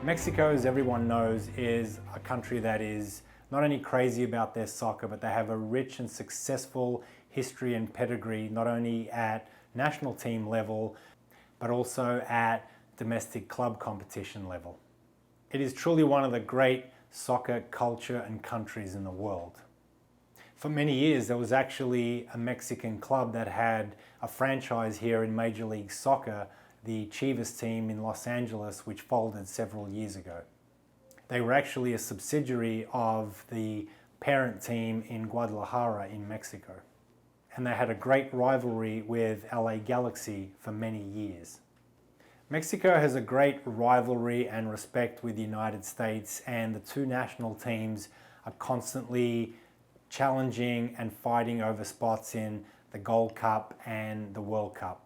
Mexico, as everyone knows, is a country that is not only crazy about their soccer, but they have a rich and successful history and pedigree, not only at national team level, but also at domestic club competition level. It is truly one of the great soccer culture and countries in the world. For many years, there was actually a Mexican club that had a franchise here in Major League Soccer, the Chivas team in Los Angeles, which folded several years ago. They were actually a subsidiary of the parent team in Guadalajara in Mexico. And they had a great rivalry with LA Galaxy for many years. Mexico has a great rivalry and respect with the United States, and the two national teams are constantly challenging and fighting over spots in the Gold Cup and the World Cup.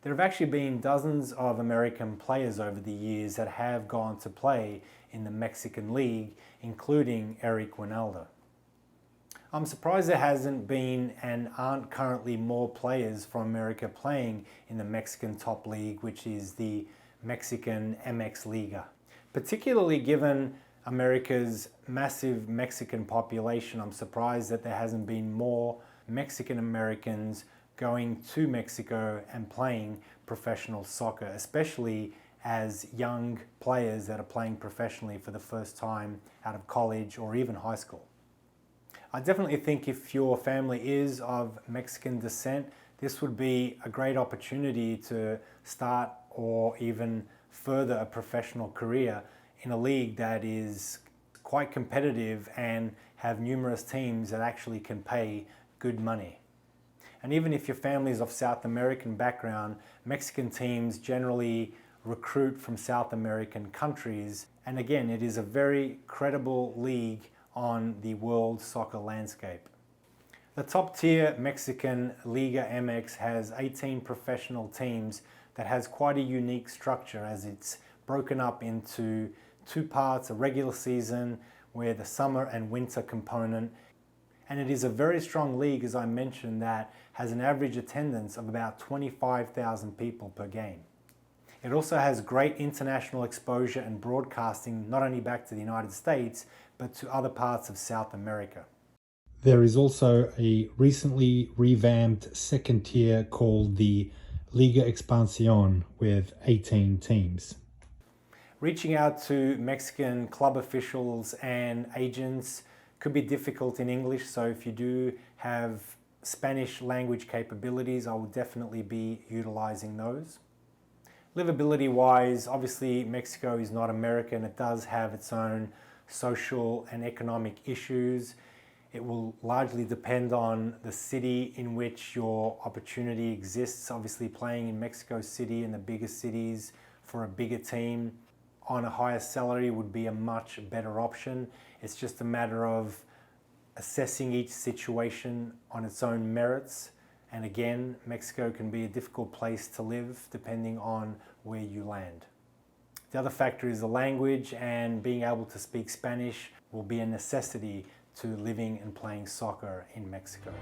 There have actually been dozens of American players over the years that have gone to play in the Mexican League, including Eric Wynalda. I'm surprised there hasn't been and aren't currently more players from America playing in the Mexican top league, which is the Mexican MX Liga. Particularly given America's massive Mexican population, I'm surprised that there hasn't been more Mexican Americans going to Mexico and playing professional soccer, especially as young players that are playing professionally for the first time out of college or even high school. I definitely think if your family is of Mexican descent, this would be a great opportunity to start or even further a professional career in a league that is quite competitive and have numerous teams that actually can pay good money. And even if your family is of South American background, Mexican teams generally recruit from South American countries. And again, it is a very credible league on the world soccer landscape. The top tier Mexican Liga MX has 18 professional teams that has quite a unique structure, as it's broken up into two parts, a regular season with a summer and winter component. And it is a very strong league, as I mentioned, that has an average attendance of about 25,000 people per game. It also has great international exposure and broadcasting, not only back to the United States, but to other parts of South America. There is also a recently revamped second tier called the Liga Expansión with 18 teams. Reaching out to Mexican club officials and agents could be difficult in English, so if you do have Spanish language capabilities, I will definitely be utilizing those. Livability wise, obviously Mexico is not America and it does have its own social and economic issues. It will largely depend on the city in which your opportunity exists. Obviously playing in Mexico City and the bigger cities for a bigger team on a higher salary would be a much better option. It's just a matter of assessing each situation on its own merits. And again, Mexico can be a difficult place to live depending on where you land. The other factor is the language, and being able to speak Spanish will be a necessity to living and playing soccer in Mexico.